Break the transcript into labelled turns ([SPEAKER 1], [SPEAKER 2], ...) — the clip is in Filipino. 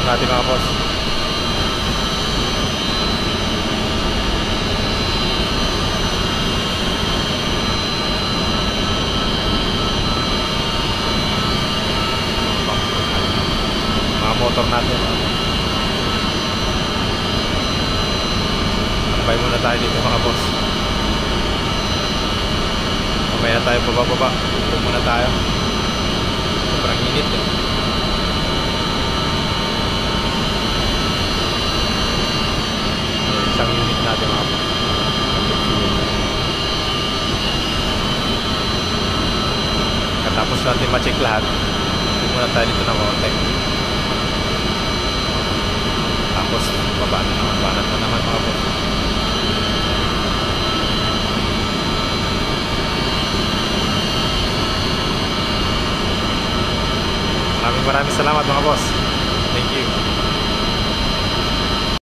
[SPEAKER 1] natin mga boss. Mga motor natin. Tambay muna tayo dito mga boss. Mamaya tayo bababa. Ito muna tayo. Sobrang init eh. Isang unit natin mga boss. Katapos natin ma-check lahat, ito muna tayo dito ng konti. Tapos baba na naman, banat na naman mga boss. Maraming salamat mga boss. Thank you.